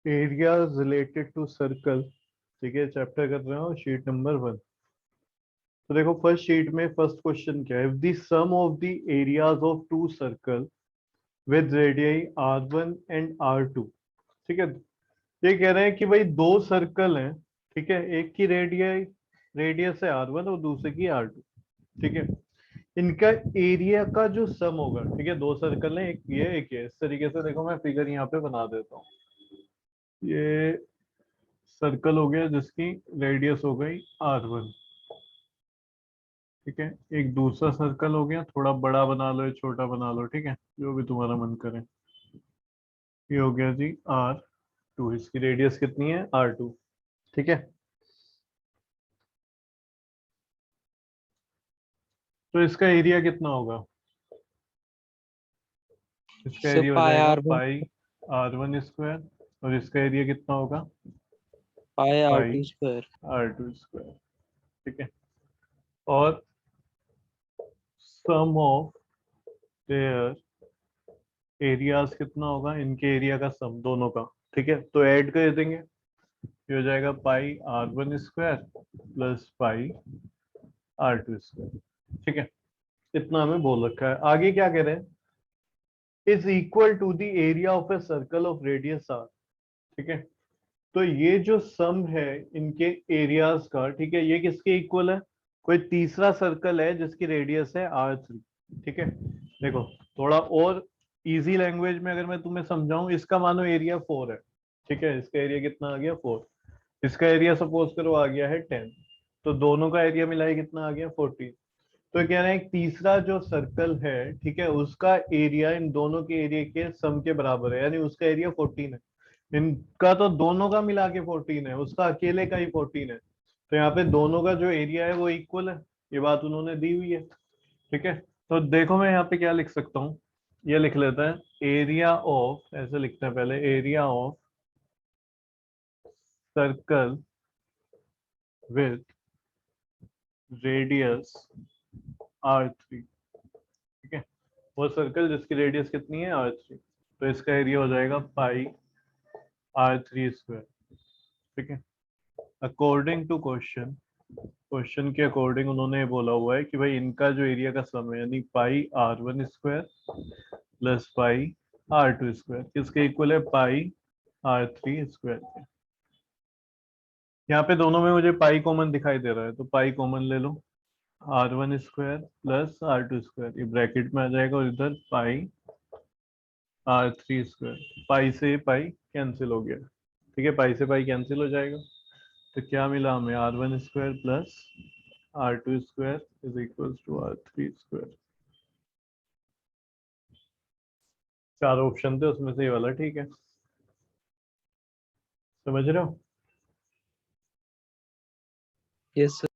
Areas related to circle. ठीक है, chapter कर रहे हो शीट नंबर 1। तो देखो फर्स्ट शीट में फर्स्ट क्वेश्चन क्या है, if the sum of the areas of two circle with radii R1 and R2। ठीक है, ये कह रहे हैं कि भाई दो सर्कल हैं। ठीक है, एक की रेडियस है R1 और दूसरे की R2। ठीक है, इनका एरिया का जो सम होगा, ठीक है, दो सर्कल है, एक ये इस तरीके से देखो, मैं फिगर यहाँ पे बना देता हूँ। ये सर्कल हो गया जिसकी रेडियस हो गई R1। ठीक है, एक दूसरा सर्कल हो गया, थोड़ा बड़ा बना लो या छोटा बना लो, ठीक है, जो भी तुम्हारा मन करे। ये हो गया जी R2, इसकी रेडियस कितनी है R2। ठीक है, तो इसका एरिया कितना होगा, इसका सर एरिया हो पाई जाएगा R1 पाई R1 स्क्वायर, और इसका एरिया कितना होगा पाई पाई R2 स्क्वायर। R2 square. ठीक है, और सम ऑफ देयर एरियाज कितना होगा, इनके एरिया का सम दोनों का। ठीक है, तो ऐड कर देंगे, ये हो जाएगा पाई R1 square plus pi R2 square. ठीक है, इतना हमें बोल रखा है। आगे क्या कह रहे हैं, is equal to the area of a circle of radius R। ठीक है, तो ये जो सम है इनके एरियाज का, ठीक है, ये किसके इक्वल है, कोई तीसरा सर्कल है जिसकी रेडियस है R3। ठीक है, देखो थोड़ा और इजी लैंग्वेज में अगर मैं तुम्हें समझाऊं, इसका मानो एरिया 4 है। ठीक है, इसका एरिया कितना आ गया 4, इसका एरिया सपोज करो आ गया है 10, तो दोनों का एरिया मिलाए कितना आ गया 14। तो कह रहे हैं एक तीसरा जो सर्कल है, ठीक है, उसका एरिया इन दोनों के एरिया के सम के बराबर है, यानी उसका एरिया 14 है। इनका तो दोनों का मिला के 14 है, उसका अकेले का ही 14 है, तो यहाँ पे दोनों का जो एरिया है वो इक्वल है। ये बात उन्होंने दी हुई है। ठीक है, तो देखो मैं यहाँ पे क्या लिख सकता हूँ, ये लिख लेते हैं एरिया ऑफ, ऐसे लिखते हैं पहले, area of circle with radius R3। ठीक है, वो सर्कल जिसकी रेडियस कितनी है R3, तो इसका एरिया हो जाएगा पाई R3 स्क्वायर। ठीक है, अकॉर्डिंग टू क्वेश्चन, क्वेश्चन के अकॉर्डिंग उन्होंने ये बोला हुआ है कि भाई इनका जो एरिया का सम है, यानी पाई R1 square plus pi R2 square किसके इक्वल है, पाई R3 स्क्वायर के। यहाँ पे दोनों में मुझे पाई कॉमन दिखाई दे रहा है, तो पाई कॉमन ले लो, R1 square plus R2 square, ये ब्रैकेट में आ जाएगा, और इधर पाई R3 स्क्वायर, पाई से पाई कैंसिल हो गया। ठीक है, पाई से पाई कैंसिल हो जाएगा, तो क्या मिला हमें, R1 square plus R2 square is equal to R3 square. चार ऑप्शन थे, उसमें से ये वाला ठीक है, समझ रहे हो। Yes sir.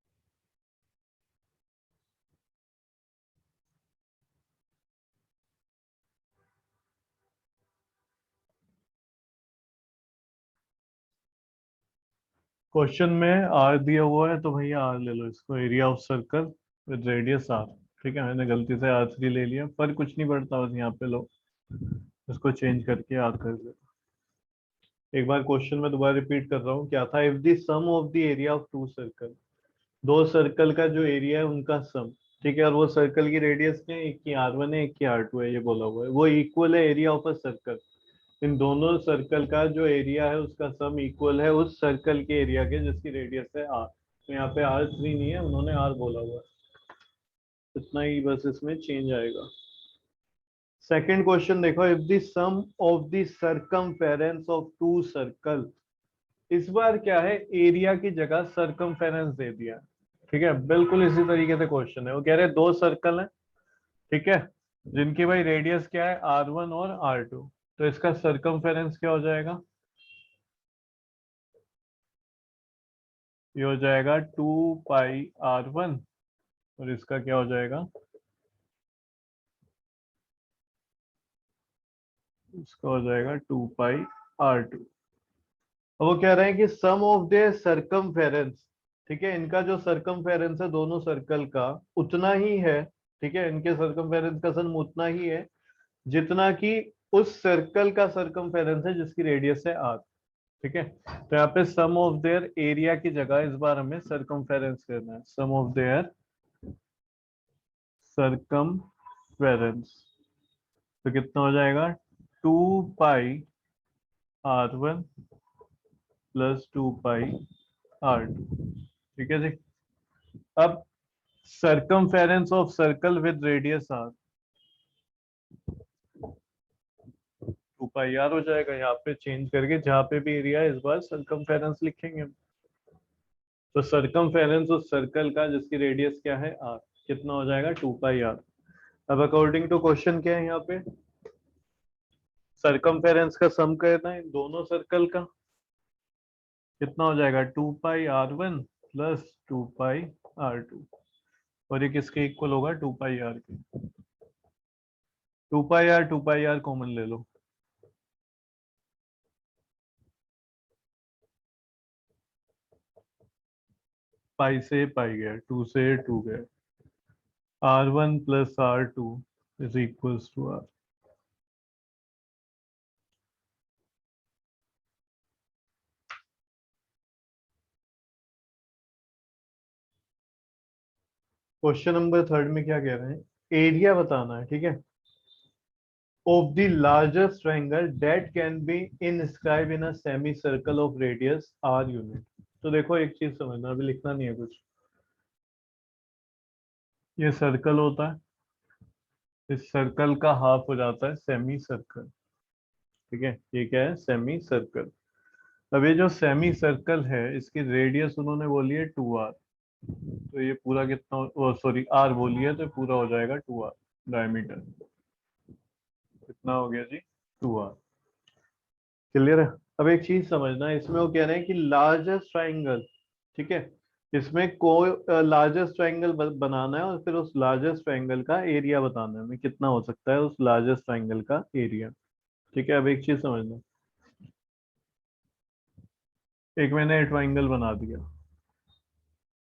क्वेश्चन में आर दिया हुआ है तो भैया आर ले लो, इसको area of circle with radius R. ठीक है, मैंने गलती से R3 ले लिया, पर कुछ नहीं पड़ता, बस यहाँ पे लो, इसको चेंज करके आर कर लो। एक बार क्वेश्चन में दोबारा रिपीट कर रहा हूँ, क्या था, if the sum of the area of two circle, दो सर्कल का जो एरिया है उनका सम। ठीक है, और वो सर्कल की रेडियस क्या है, एक की R1 है, एक की R2 है, ये बोला हुआ है, वो इक्वल है एरिया ऑफ अ सर्कल। इन दोनों सर्कल का जो एरिया है उसका सम इक्वल है उस सर्कल के एरिया के जिसकी रेडियस है R। तो यहाँ पे R3 नहीं है, उन्होंने R बोला हुआ है, इतना ही बस इसमें चेंज आएगा। सेकंड क्वेश्चन देखो, if the sum of the circumference of two circle, इस बार क्या है, एरिया की जगह सर्कमफेरेंस दे दिया। ठीक है, बिल्कुल इसी तरीके से क्वेश्चन है, वो कह रहे हैं दो सर्कल है, ठीक है, जिनकी भाई रेडियस क्या है R1 और R2, तो इसका सर्कमफेरेंस क्या हो जाएगा, ये हो जाएगा 2 पाई R1, और इसका क्या हो जाएगा, इसका हो जाएगा 2 पाई R2। अब वो कह रहे हैं कि सम ऑफ द सर्कमफेरेंस, ठीक है, इनका जो सर्कमफेरेंस है दोनों सर्कल का उतना ही है। ठीक है, इनके सर्कमफेरेंस का सम उतना ही है जितना कि उस सर्कल का सर्कमफेरेंस है जिसकी रेडियस है R। ठीक है। तो यहाँ पे सम ऑफ देयर एरिया की जगह इस बार हमें सरकमफेरेंस करना है, सम ऑफ देयर सरकमफेरेंस। तो कितना हो जाएगा 2πr1 प्लस 2πr2। ठीक है जी। अब circumference of circle with radius R 2πr हो जाएगा, यहाँ पे चेंज करके जहाँ पे भी एरिया है इस बार सरकमफेरेंस लिखेंगे हम। तो सरकमफेरेंस उस सर्कल का जिसकी रेडियस क्या है आर, कितना हो जाएगा 2πr। अब अकॉर्डिंग टू क्वेश्चन क्या है यहाँ पे, सरकमफेरेंस का सम करना है दोनों सर्कल का, कितना हो जाएगा 2πr1 प्लस 2πr2, और ये किसके इक्वल होगा 2πr के। 2πr कॉमन ले लो, पाई से पाई गया, 2 से 2 गया, r1 plus r2 is equals to r। Question number 3 में क्या कह रहे हैं, एरिया बताना है, ठीक है, of the largest triangle that can be inscribe in a semi circle of radius r unit. तो देखो एक चीज समझना, अभी लिखना नहीं है कुछ, ये सर्कल होता है, इस सर्कल का हाफ हो जाता है सेमी सर्कल। ठीक है, ये क्या है सेमी सर्कल। अब ये जो सेमी सर्कल है इसकी रेडियस उन्होंने बोली है 2r, तो ये पूरा कितना, सॉरी r बोली है, तो पूरा हो जाएगा 2r डायमीटर। कितना हो गया जी 2r। क्लियर है। अब एक चीज समझना है, इसमें वो कह रहे हैं कि लार्जेस्ट ट्राइंगल, ठीक है, इसमें कोई लार्जेस्ट ट्राइंगल बनाना है और फिर उस लार्जेस्ट ट्राइंगल का एरिया बताना है हमें, कितना हो सकता है उस लार्जेस्ट ट्राइंगल का एरिया। ठीक है, अब एक चीज समझना, एक मैंने ट्राइंगल बना दिया,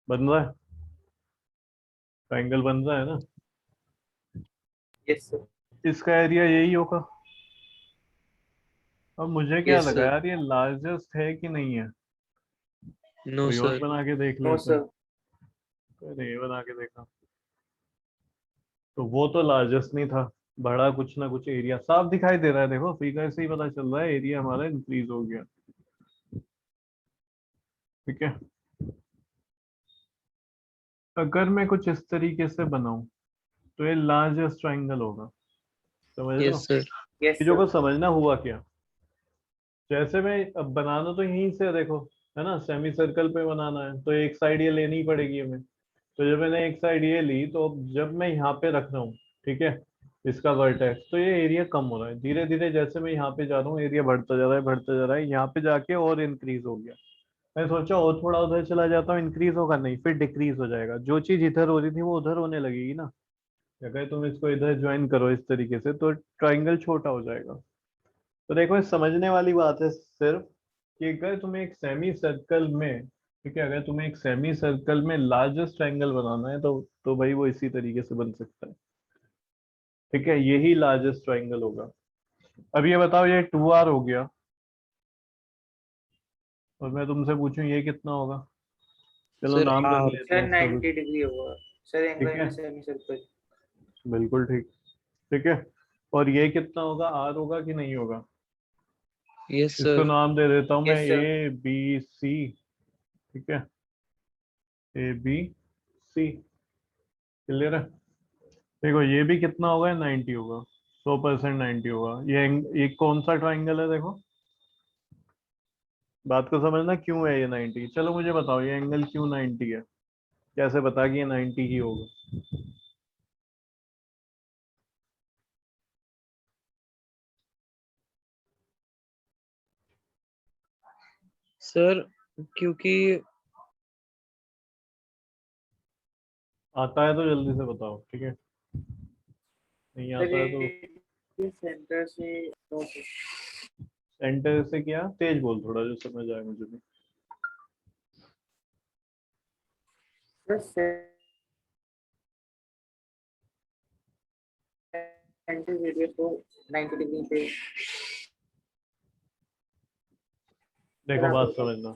बन रहा है, ट्राइंगल बन रहा है ना, यस सर। इसका एरिया यही होगा। अब मुझे क्या यस लगा सर। यार, ये लार्जेस्ट है कि नहीं है, नो कोई और सर। बना के देख नो लेते हैं। सर। कोई नहीं बना के देखा, तो वो तो लार्जेस्ट नहीं था, बड़ा कुछ ना कुछ एरिया साफ दिखाई दे रहा है, देखो फिगर से ही पता चल रहा है एरिया हमारा इंक्रीज हो गया। ठीक है, अगर मैं कुछ इस तरीके से बनाऊं तो ये लार्जेस्ट ट्राइंगल होगा, समझ रहे हो। Yes sir. यस चीजों को सर। समझना हुआ क्या, जैसे मैं अब बनाना तो यहीं से है, देखो है ना, सेमी सर्कल पे बनाना है तो एक साइड ये लेनी ही पड़ेगी हमें। तो जब मैंने एक साइड ये ली, तो अब जब मैं यहाँ पे रख रहा हूँ, ठीक है, इसका वर्टेक्स, तो ये एरिया कम हो रहा है धीरे धीरे, जैसे मैं यहाँ पे जा रहा हूँ एरिया बढ़ता जा रहा है, बढ़ता जा रहा है, यहाँ पे जाके और इंक्रीज हो गया। मैं सोचा और थोड़ा उधर चला जाता हूँ, इंक्रीज होगा नहीं, फिर डिक्रीज हो जाएगा, जो चीज इधर हो रही थी वो उधर होने लगेगी ना। अगर तुम इसको इधर ज्वाइन करो इस तरीके से तो ट्राइंगल छोटा हो जाएगा। तो देखो ये समझने वाली बात है सिर्फ, कि अगर तुम्हें एक सेमी सर्कल में, ठीक है, अगर तुम्हें एक सेमी सर्कल में लार्जेस्ट ट्रायंगल बनाना है तो भाई वो इसी तरीके से बन सकता है। ठीक है, यही लार्जेस्ट ट्रायंगल होगा। अब ये बताओ, ये 2r हो गया, और मैं तुमसे पूछूं ये कितना होगा, चलो सर नाम रख आर। लेते हैं सर इसका कुछ। 90 डिग्री होगा सर, ठीक एंगल है, में सेमी सर्कल। बिल्कुल ठीक। ठीक है, और ये कितना होगा r होगा कि नहीं होगा, यस इसको सर। नाम दे देता हूँ मैं yes sir. A B C. ठीक है, ए बी सी। क्लियर है। देखो ये भी कितना होगा, 90 होगा, 100% 90 होगा। ये कौन सा ट्राइंगल है, देखो बात को समझना, क्यों है ये 90, चलो मुझे बताओ ये एंगल क्यों 90 है, कैसे बता कि ये 90 ही होगा। सर क्योंकि आता है तो जल्दी से बताओ, ठीक है, नहीं सर आता है तो। ये सेंटर से नो सेंटर से क्या, तेज बोल थोड़ा जो समझ आए मुझे भी। सर, सेंटर रेडियस को 90 डिग्री पे देखो बात समझना,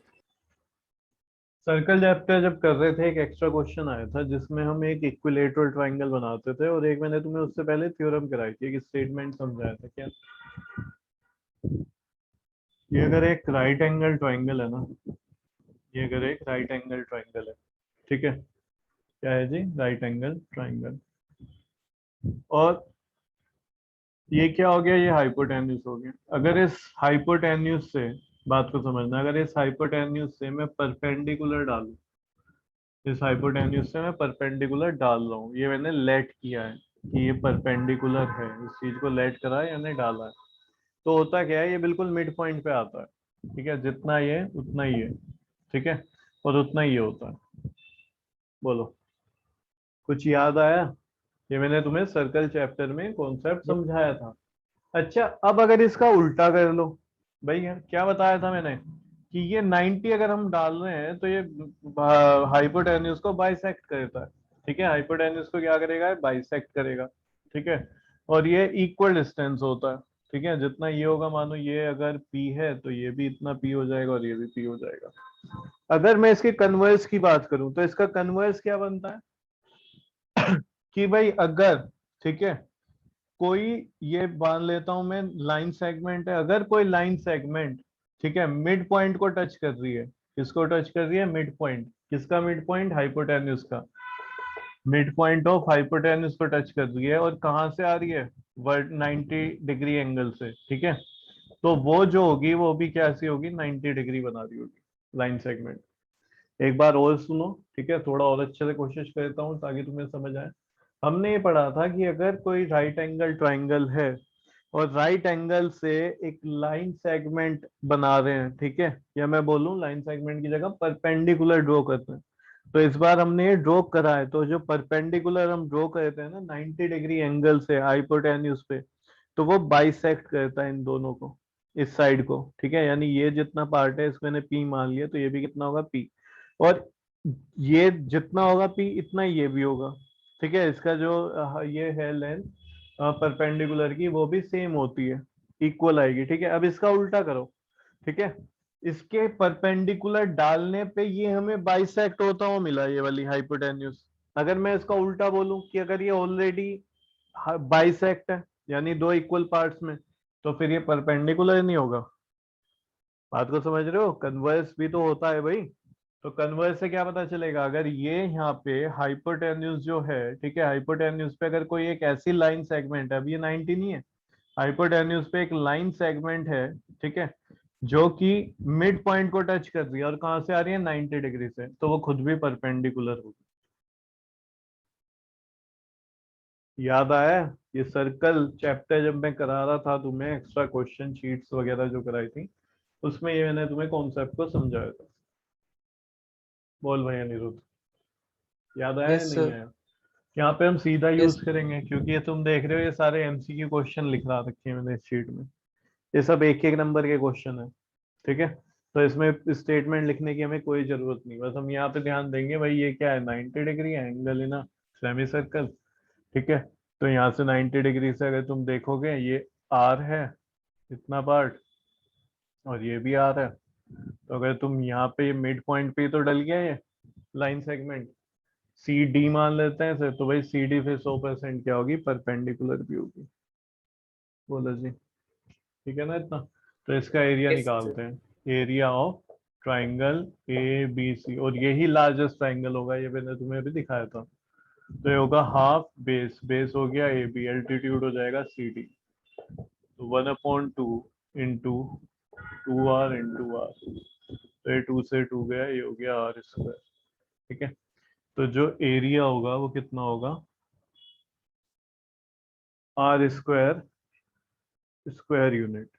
सर्कल चैप्टर जब कर रहे थे एक एक्स्ट्रा क्वेश्चन आया था जिसमें हम एक इक्विलेटरल ट्रायंगल बनाते थे, और एक मैंने तुम्हें उससे पहले थ्योरम कराई थी, एक स्टेटमेंट समझाया था। क्या ये अगर एक राइट एंगल ट्रायंगल है ना, ये अगर एक राइट एंगल ट्रायंगल है, ठीक है, क्या है जी, राइट एंगल ट्रायंगल, और ये क्या हो गया, ये हाइपोटेन्यूज हो गया। अगर इस हाइपोटेन्यूज से, बात को समझना, अगर इस हाइपोटेन्यूज से मैं परपेंडिकुलर डालूं, इस हाइपोटेन्यूज से मैं परपेंडिकुलर डाल रहा हूँ, ये मैंने लेट किया है कि ये परपेंडिकुलर है, इस चीज को लेट करा है यानी डाला है, तो होता क्या है, ये बिल्कुल मिड पॉइंट पे आता है। ठीक है, जितना ये उतना ही है, ठीक है, और उतना ही ये होता है। बोलो, कुछ याद आया? ये मैंने तुम्हें सर्कल चैप्टर में कॉन्सेप्ट समझाया था। अच्छा, अब अगर इसका उल्टा कर लो, भाई क्या बताया था मैंने कि ये 90 अगर हम डाल रहे हैं तो ये हाइपोटेन्यूज को बाइसेक्ट करता है। ठीक है, हाइपोटेन्यूज को क्या करेगा, बाइसेक्ट करेगा। ठीक है, और ये इक्वल डिस्टेंस होता है। ठीक है, जितना ये होगा, मानो ये अगर P है तो ये भी इतना P हो जाएगा और ये भी P हो जाएगा। अगर मैं इसके कन्वर्स की बात करूं तो इसका कन्वर्स क्या बनता है कि भाई अगर, ठीक है, कोई, ये मान लेता हूं मैं लाइन सेगमेंट है, अगर कोई लाइन सेगमेंट, ठीक है, मिड पॉइंट को टच कर रही है, किसको टच कर रही है, मिड पॉइंट, किसका मिड पॉइंट, हाइपोटेन्यूज का, मिड पॉइंट ऑफ हाइपोटेन्यूज को टच कर रही है, और कहां से आ रही है, 90 डिग्री एंगल से। ठीक है, तो वो जो होगी वो भी कैसी होगी, 90 डिग्री बना रही होगी लाइन सेगमेंट। एक बार और सुनो, ठीक है, थोड़ा और अच्छे से कोशिश करता हूँ ताकि तुम्हें समझ आए। हमने ये पढ़ा था कि अगर कोई राइट एंगल ट्रायंगल है और राइट एंगल से एक लाइन सेगमेंट बना रहे हैं, ठीक है, या मैं बोलूं लाइन सेगमेंट की जगह परपेंडिकुलर ड्रॉ करते हैं, तो इस बार हमने ये ड्रॉ करा है, तो जो परपेंडिकुलर हम ड्रॉ करते हैं ना 90 डिग्री एंगल से हाइपोटेन्यूज पे, तो वो बाइसेक्ट करता है इन दोनों को, इस साइड को। ठीक है, यानी ये जितना पार्ट है इसको मैंने P मान लिया, तो ये भी कितना होगा, P, और ये जितना होगा P इतना ही ये भी होगा। ठीक है, इसका जो ये है लेंथ परपेंडिकुलर की, वो भी सेम होती है, इक्वल आएगी। ठीक है, अब इसका उल्टा करो, ठीक है, इसके परपेंडिकुलर डालने पे ये हमें बाइसेक्ट होता हुआ मिला, ये वाली हाइपोटेन्यूज। अगर मैं इसका उल्टा बोलूं कि अगर ये ऑलरेडी बाइसेक्ट है, यानी दो इक्वल पार्ट्स में, तो फिर ये परपेंडिकुलर नहीं होगा। बात को समझ रहे हो, कन्वर्स भी तो होता है भाई। तो कन्वर्स से क्या पता चलेगा, अगर ये यहाँ पे हाइपोटेन्यूज जो है, ठीक है, हाइपोटेन्यूज पे अगर कोई एक ऐसी लाइन सेगमेंट है, अब ये 90 नहीं है, हाइपोटेन्यूज पे एक लाइन सेगमेंट है, ठीक है, जो कि मिड पॉइंट को टच कर रही है, और कहां से आ रही है, 90 डिग्री से, तो वो खुद भी परपेंडिकुलर होगी। याद आया? ये सर्कल चैप्टर जब मैं करा रहा था तुम्हें, एक्स्ट्रा क्वेश्चन शीट्स वगैरह जो कराई थी, उसमें ये मैंने तुम्हें कॉन्सेप्ट को समझाया था। बोल भाई अनिरुद्ध, याद आया या यस नहीं सर। आया? यहाँ पे हम सीधा यस। यूज करेंगे, क्योंकि ये तुम देख रहे हो ये सारे एमसीक्यू क्वेश्चन लिख रहा रखे हैं मैंने इस शीट में, ये सब एक एक नंबर के क्वेश्चन है। ठीक है, तो इसमें स्टेटमेंट लिखने की हमें कोई जरूरत नहीं, बस हम यहाँ पे ध्यान देंगे भाई ये क्या है, 90 degree angle in semi circle. ठीक है, तो यहाँ से 90 डिग्री से अगर तुम देखोगे, ये आर है इतना पार्ट, और ये भी आर है, तो अगर तुम यहाँ पे मिड पॉइंट पे तो डल गया ये लाइन सेगमेंट, सी डी मान लेते हैं इसे, तो भाई सी डी फिर 100% क्या होगी, परपेंडिकुलर भी होगी। बोलो जी, ठीक है ना इतना? तो इसका एरिया यस सर। निकालते हैं, area of triangle A B C, और यही लार्जेस्ट ट्राइंगल होगा, ये मैंने तुम्हें अभी दिखाया था। तो ये होगा हाफ बेस, बेस हो गया ए बी, एल्टीट्यूड हो जाएगा सी डी, तो 1/2 इंटू 2r, तो ये 2 से 2 गया, ये हो गया आर स्क्वायर। ठीक है, तो जो एरिया होगा वो कितना होगा, आर स्क्वायर स्क्वायर यूनिट,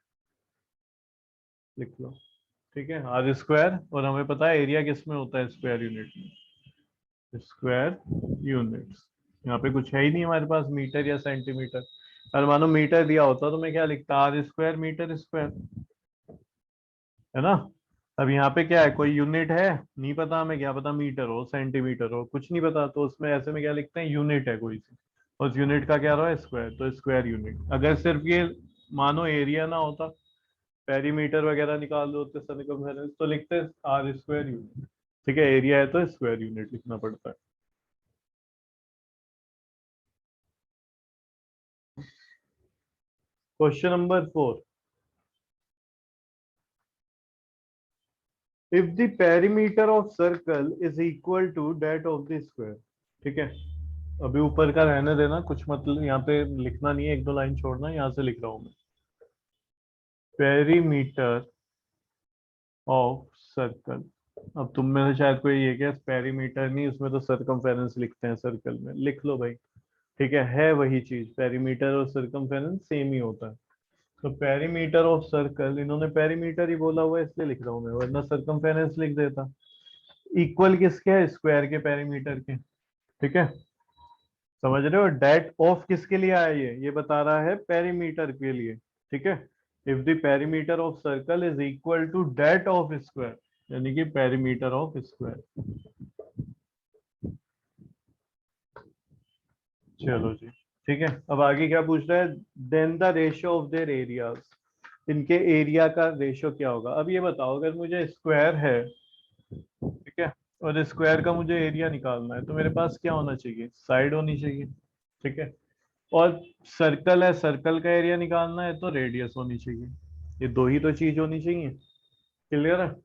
लिख लो। ठीक है, आर स्क्वायर, और हमें पता है एरिया किस में होता है, स्क्वायर यूनिट में, स्क्वायर यूनिट्स। यहाँ पे कुछ है ही नहीं हमारे पास मीटर या सेंटीमीटर, अगर मानो मीटर दिया होता तो मैं क्या लिखता, आर स्क्वायर मीटर स्क्वायर, है ना? अब यहाँ पे क्या है, कोई यूनिट है नहीं पता हमें, क्या पता मीटर हो सेंटीमीटर हो, कुछ नहीं पता, तो उसमें ऐसे में क्या लिखते हैं, यूनिट है कोई सी, उस यूनिट का क्या रहा है, स्क्वायर, तो स्क्वायर यूनिट। अगर सिर्फ ये मानो एरिया ना होता, पेरीमीटर वगैरह निकाल दो तो सर्कमफेरेंस तो लिखते हैं आर स्क्वायर यूनिट। ठीक है, एरिया है तो स्क्वायर यूनिट लिखना पड़ता है। Question number 4, if the perimeter of circle is equal to that of the square. ठीक है, अभी ऊपर का रहने देना, कुछ मतलब यहाँ पे लिखना नहीं है, एक दो लाइन छोड़ना, यहाँ से लिख रहा हूं मैं। पेरीमीटर ऑफ सर्कल, अब तुम में से शायद कोई ये क्या पेरीमीटर नहीं, उसमें तो सरकमफेरेंस लिखते हैं सर्कल में, लिख लो भाई। ठीक है वही चीज, पेरीमीटर और सरकमफेरेंस सेम ही होता है। तो पेरीमीटर ऑफ सर्कल, इन्होंने पेरीमीटर ही बोला हुआ है इसलिए लिख रहा हूं मैं, वरना सरकमफेरेंस लिख देता। इक्वल किसके है? स्क्वायर के पेरीमीटर के। ठीक है, समझ रहे हो? डेट ऑफ किसके लिए आया ये बता रहा है पेरीमीटर के लिए। ठीक है, if the perimeter of circle is equal to that of square, यानी कि पेरीमीटर ऑफ स्क्वायर। चलो जी, ठीक है। अब आगे क्या पूछ रहा है? Then the ratio of their areas, इनके एरिया का रेशियो क्या होगा। अब ये बताओ, अगर मुझे स्क्वायर है, ठीक है, और स्क्वायर का मुझे एरिया निकालना है, तो मेरे पास क्या होना चाहिए? साइड होनी चाहिए। ठीक है, और सर्कल है, सर्कल का एरिया निकालना है तो रेडियस होनी चाहिए। ये दो ही तो चीज होनी चाहिए। क्लियर है?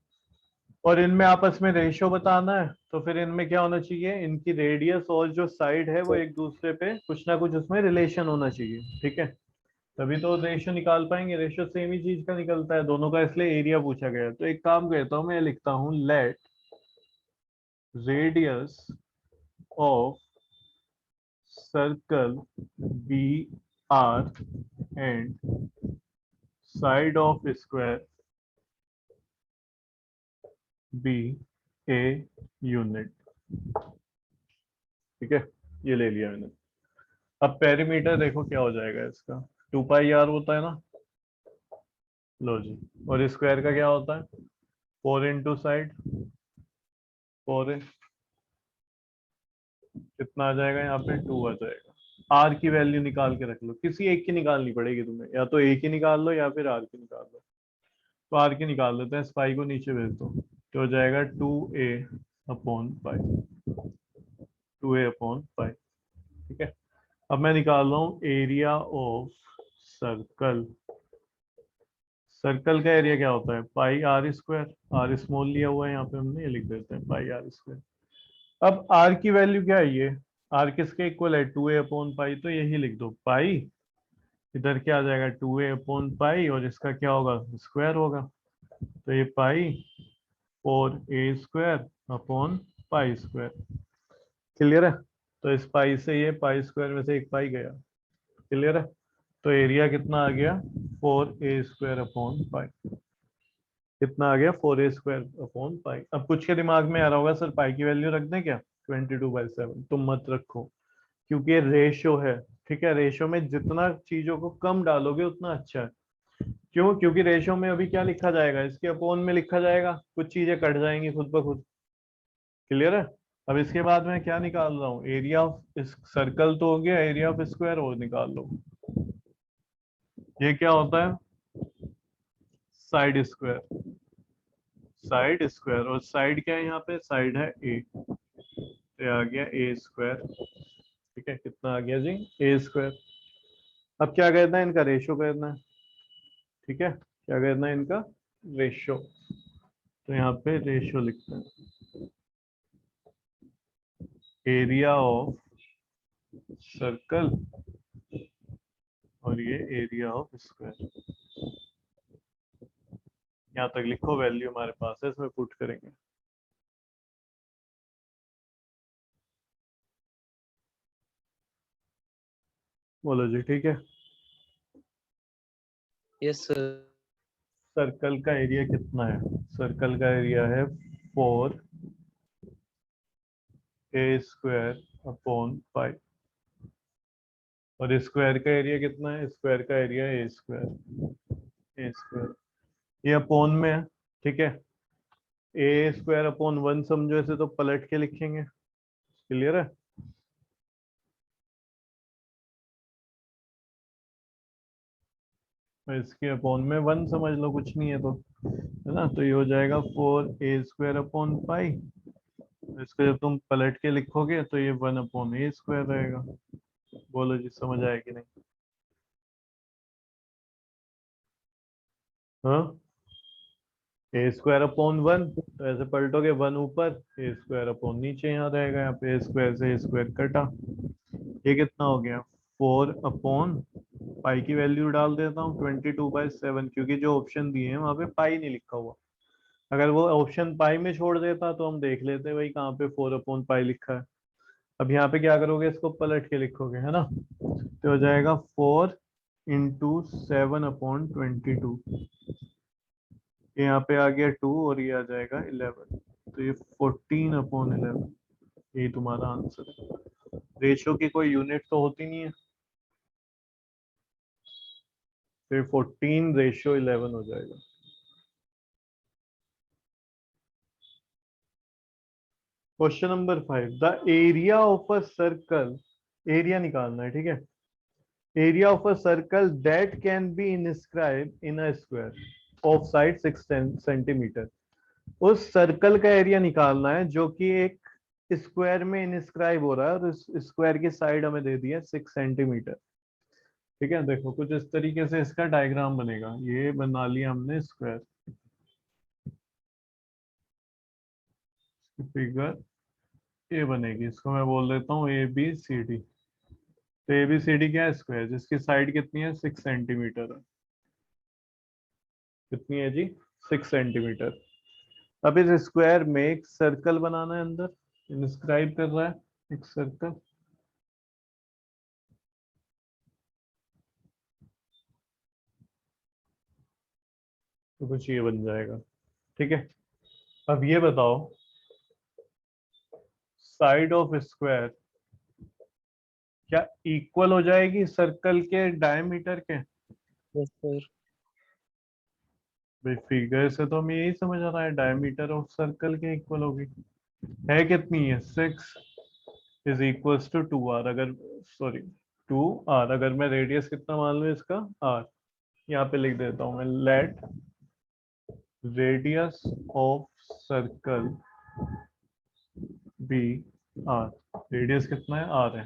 और इनमें आपस में रेशियो बताना है, तो फिर इनमें क्या होना चाहिए? इनकी रेडियस और जो साइड है वो एक दूसरे पे कुछ ना कुछ उसमें रिलेशन होना चाहिए। ठीक है, तभी तो रेशियो निकाल पाएंगे। रेशियो सेम ही चीज का निकलता है दोनों का, इसलिए एरिया पूछा गया है। तो एक काम करता हूँ, मैं लिखता हूँ let radius of circle be R and side of square be A unit. ठीक है, ये ले लिया मैंने। अब पेरीमीटर देखो क्या हो जाएगा इसका, 2 पाई आर होता है ना। लो जी, और स्क्वायर का क्या होता है? 4 इंटू साइड 4 है, कितना आ जाएगा यहाँ पे? 2 आ जाएगा। आर की वैल्यू निकाल के रख लो, किसी एक की निकालनी पड़ेगी तुम्हें, या तो ए की निकाल लो या फिर आर की निकाल लो। तो आर की निकाल लेते हैं, इस पाई को नीचे भेज दो, तो हो जाएगा 2a/पाई, 2a/पाई। ठीक है, अब मैं निकाल रहा हूँ एरिया ऑफ सर्कल। सर्कल का एरिया क्या होता है? पाई आर स्क्वायर, आर स्मॉल लिया हुआ है यहाँ पे हमने, ये लिख देते हैं पाई आर स्क्वायर। अब आर की वैल्यू क्या है? ये आर किसके इक्वल है? 2a/पाई, तो यही लिख दो पाई। इधर क्या आ जाएगा? 2a/पाई, और इसका क्या होगा? स्क्वायर होगा। तो ये पाई 4a² upon pi square. Clear है? तो इस पाई से ये पाई स्क्वायर में से एक पाई गया। क्लियर है? तो एरिया कितना आ गया? 4a² upon pi. कितना आ गया? 4a² upon pi. अब कुछ के दिमाग में आ रहा होगा, सर पाई की वैल्यू रख दें क्या? 22/7। तुम मत रखो, क्योंकि ये रेशियो है। ठीक है, रेशियो में जितना चीजों को कम डालोगे उतना अच्छा है। क्यों? क्योंकि रेशियो में अभी क्या लिखा जाएगा? इसके अपोन में लिखा जाएगा, कुछ चीजें कट जाएंगी खुद ब खुद। क्लियर है? अब इसके बाद मैं क्या निकाल रहा हूँ? एरिया ऑफ इस सर्कल तो हो गया, एरिया ऑफ स्क्वायर और निकाल लो। ये क्या होता है? Side square. साइड स्क्वायर, और साइड क्या है यहाँ पे? साइड है ए, तो आ गया a²। ठीक है, कितना आ गया जी? a²। अब क्या करना है? इनका रेशियो करना है। ठीक है, क्या करना है? इनका रेशियो। तो यहाँ पे रेशियो लिखते हैं, एरिया ऑफ सर्कल और ये एरिया ऑफ स्क्वायर। यहाँ तक लिखो, वैल्यू हमारे पास है, इसमें पुट करेंगे। बोलो जी, ठीक है। Yes sir. सर्कल का एरिया कितना है? सर्कल का एरिया है 4a² अपॉन पाई, और स्क्वायर का एरिया कितना है? स्क्वायर का एरिया a²। ये अपॉन में है। ठीक है, a²/1 समझो इसे, तो पलट के लिखेंगे। क्लियर है? और इसके अपॉन में 1 समझ लो, कुछ नहीं है तो, है ना। तो ये हो जाएगा 4a² अपॉन पाई। इसको जब तुम पलट के लिखोगे तो ये 1/a² रहेगा। बोलो जी, समझ आया कि नहीं? हाँ, a² अपॉन 1, तो ऐसे पलटोगे 1 ऊपर, a² अपॉन नीचे, यहाँ रहेगा, यहाँ पे a² से a² कटा। ये कितना हो गया? 4/पाई की वैल्यू डाल देता हूँ 22/7, क्योंकि जो ऑप्शन दिए हैं वहां पे पाई नहीं लिखा हुआ। अगर वो ऑप्शन पाई में छोड़ देता तो हम देख लेते भाई कहाँ पे 4/पाई लिखा है। अब यहाँ पे क्या करोगे, इसको पलट के लिखोगे, है ना। तो हो जाएगा 4 × 7/22। ये यहाँ पे आ गया 2 और ये आ जाएगा 11, तो ये 14/11। यही तुम्हारा आंसर है। रेशियो की कोई यूनिट तो होती नहीं है, फिर 14/11 हो जाएगा। Question number 5, the area of a circle, area निकालना है, ठीक है। Area of a circle that can be inscribe in a square of side 6 centimetre. उस सर्कल का एरिया निकालना है जो कि एक स्क्वायर में इंस्क्राइब हो रहा है, और उस स्क्वायर की साइड हमें दे दी है 6 सेंटीमीटर। ठीक है, देखो कुछ इस तरीके से इसका डायग्राम बनेगा। ये बना लिया हमने स्क्वायर, फिगर ये बनेगी, इसको मैं बोल देता हूँ ABCD। तो ABCD क्या है? स्क्वायर जिसकी साइड कितनी है? 6 सेंटीमीटर है। कितनी है जी? 6 सेंटीमीटर। अब इस स्क्वायर में एक सर्कल बनाना है, अंदर इंस्क्राइब कर रहा है एक सर्कल। तो कुछ ये बन जाएगा, ठीक है। अब ये बताओ, साइड ऑफ स्क्वायर क्या इक्वल हो जाएगी सर्कल के डायमीटर के? Yes sir. भाई फिगर से तो हमें यही समझ आ रहा है, डायमीटर ऑफ सर्कल के इक्वल होगी। है कितनी है? 6 इज इक्वल्स टू 2r। अगर, सॉरी, 2r, अगर मैं रेडियस कितना मान लूँ इसका? r। यहाँ पे लिख देता हूँ मैं, let radius of circle be r। Radius कितना है? r है।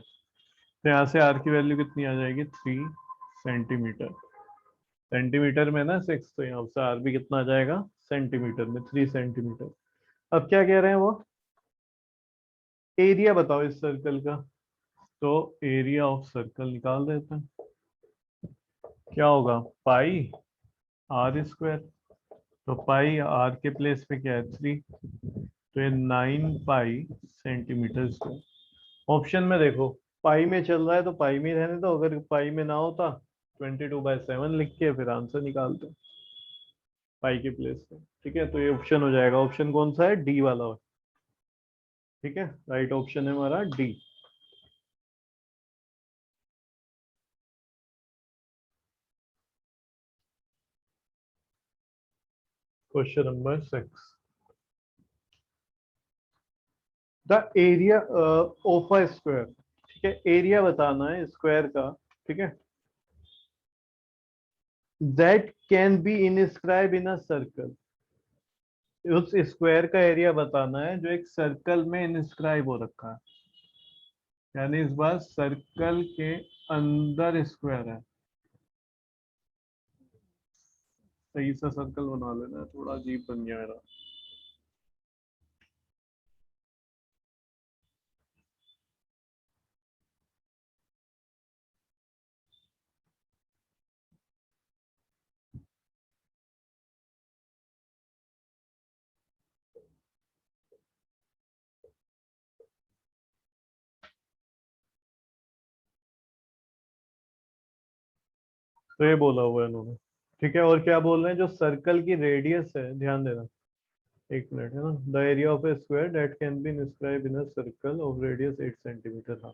तो यहाँ से r की वैल्यू कितनी आ जाएगी? 3 सेंटीमीटर। सेंटीमीटर में ना 6, तो यहाँ से r भी कितना आ जाएगा? सेंटीमीटर में 3 सेंटीमीटर। अब क्या कह रहे हैं वो? एरिया बताओ इस सर्कल का। तो एरिया ऑफ सर्कल निकाल देते हैं। क्या होगा? पाई r²। तो पाई r के प्लेस पे क्या है? 3। तो ये 9 पाई सेंटीमीटर²। ऑप्शन में देखो, पाई में चल रहा है तो पाई में रहने दो, अगर पाई में ना होता 22/7 लिख के फिर आंसर निकालते पाई के प्लेस पे। ठीक है, तो ये ऑप्शन हो जाएगा। ऑप्शन कौन सा है? डी वाला। ठीक है, राइट ऑप्शन है हमारा D. Question number 6, the area of a square. ठीक है, एरिया बताना है स्क्वायर का। ठीक है, that can be inscribe in a circle. उस स्क्वायर का एरिया बताना है जो एक सर्कल में इंस्क्राइब हो रखा है, यानी इस बार सर्कल के अंदर स्क्वायर है। सही सा सर्कल बना लेना, थोड़ा अजीब बन गया मेरा। तो ये बोला हुआ है इन्होंने। ठीक है, और क्या बोल रहे हैं? जो सर्कल की रेडियस है, ध्यान देना, एक मिनट, है ना। The area of A square that can be inscribe in a circle of radius 8 centimetre. हाँ,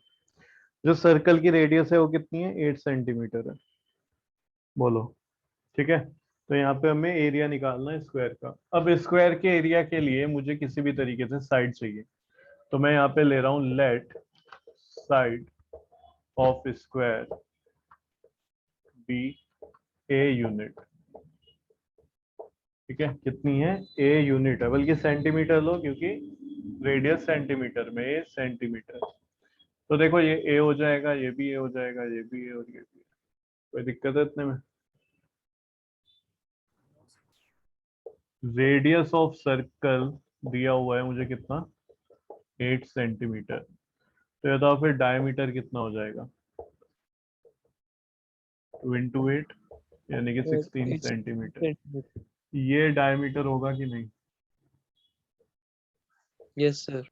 जो सर्कल की रेडियस है वो कितनी है? 8 सेंटीमीटर है। बोलो। ठीक है, तो यहाँ पे हमें एरिया निकालना है स्क्वायर का। अब स्क्वायर के एरिया के लिए मुझे किसी भी तरीके से साइड चाहिए, तो मैं यहाँ पे ले रहा हूँ let side of square be A unit. ठीक है, कितनी है? ए यूनिट है, बल्कि सेंटीमीटर लो क्योंकि रेडियस सेंटीमीटर में, ए सेंटीमीटर। तो देखो ये ए हो जाएगा, ये भी ए हो जाएगा, ये भी ए और ये भी ए। कोई दिक्कत है इतने में? रेडियस ऑफ सर्कल दिया हुआ है मुझे कितना? 8 सेंटीमीटर। तो ये तो फिर डायमीटर कितना हो जाएगा? 2 into 8 यानी कि 16 सेंटीमीटर। ये डायमीटर होगा कि नहीं? Yes sir.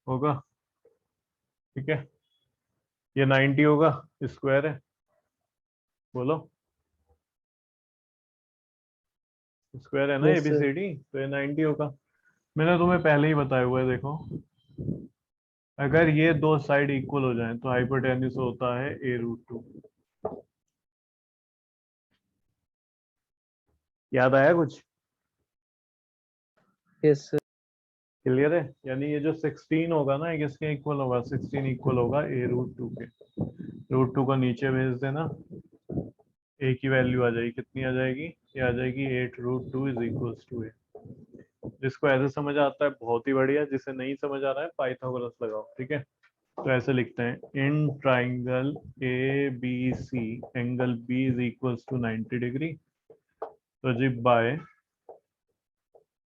होगा। ठीक है, ये 90 होगा, स्क्वायर है। बोलो, स्क्वायर है ना Yes, sir. ABCD, तो ये 90 होगा। मैंने तुम्हें पहले ही बताया हुआ है, देखो अगर ये दो साइड इक्वल हो जाएं तो हाइपोटेन्यूज होता है a√2। याद आया कुछ? Yes, sir. क्लियर है? यानी ये जो 16 होगा ना, ये किसके इक्वल होगा? 16 इक्वल होगा a√2 के। √2 को नीचे भेज देना, a की वैल्यू आ जाएगी, कितनी आ जाएगी? ये आ जाएगी 8√2 इज इक्वल्स टू a। जिसको ऐसे समझ आता है बहुत ही बढ़िया, जिसे नहीं समझ आ रहा है पाइथागोरस लगाओ। ठीक है, तो ऐसे लिखते हैं, in triangle ABC angle B is equals to 90 degree project by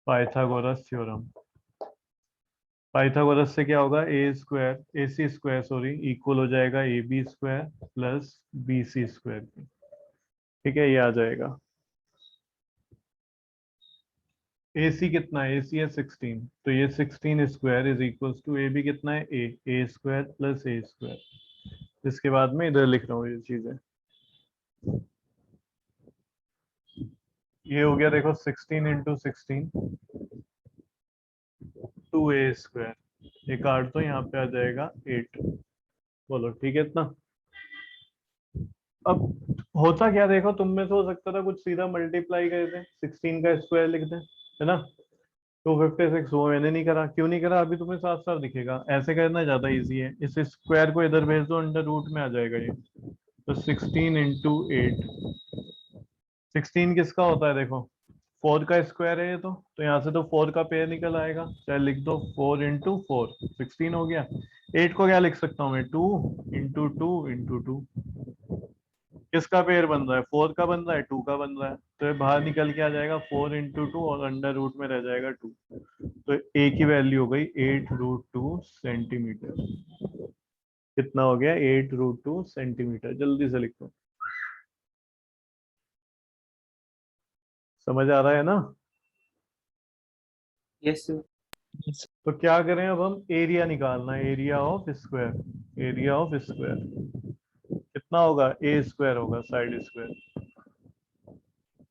Pythagoras theorem. Pythagoras से क्या होगा? AC स्क्वायर सॉरी इक्वल हो जाएगा AB square plus BC square. ठीक है, ये आ जाएगा। AC कितना है? AC है 16, तो ये 16 square is equals to AB कितना है? A square plus A square. इसके बाद में इधर लिख रहा हूँ ये चीजें। ये हो गया, देखो 16 इंटू 16 2A स्क्वायर। एक आठ तो यहाँ पे आ जाएगा 8। बोलो ठीक है इतना? अब होता क्या, देखो तुम में से हो सकता था कुछ सीधा मल्टीप्लाई कर दें, 16 का स्क्वायर लिख दें, है ना? 256। वो मैंने नहीं करा। क्यों नहीं करा? अभी तुम्हें साफ साफ दिखेगा। ऐसे करना ज्यादा इजी है, इस स्क्वायर को इधर भेज दो, अंडर रूट में आ जाएगा ये। तो 16 इंटू 8। 16 किसका होता है? देखो 4 का स्क्वायर है ये, तो यहाँ से तो 4 का पेयर निकल आएगा, चाहे लिख दो 4 इंटू 4, 16 हो गया। 8 को क्या लिख सकता हूँ मैं? 2 इंटू 2 इंटू 2। किसका पेयर बन रहा है? 4 का बन रहा है, 2 का बन रहा है, तो ये बाहर निकल के आ जाएगा 4 इंटू 2 और अंडर रूट में रह जाएगा 2। तो ए की वैल्यू हो गई 8√2 सेंटीमीटर। कितना हो गया? 8√2 सेंटीमीटर। जल्दी से लिखो, समझ आ रहा है ना? Yes, sir. Yes. तो क्या करें अब? हम एरिया निकालना है, area of square. Area of square कितना होगा? ए स्क्वायर होगा, साइड स्क्वायर।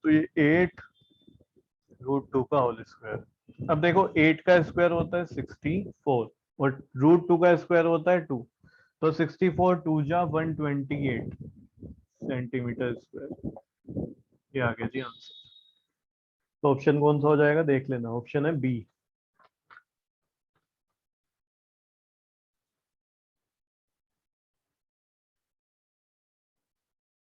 तो ये 8√2 का होल स्क्वायर। अब देखो 8 का स्क्वायर होता है 64 और √2 का स्क्वायर होता है 2। तो 64 2 जा 128 सेंटीमीटर स्क्वायर। ये आ गया जी आंसर। तो ऑप्शन कौन सा हो जाएगा? देख लेना, ऑप्शन है बी।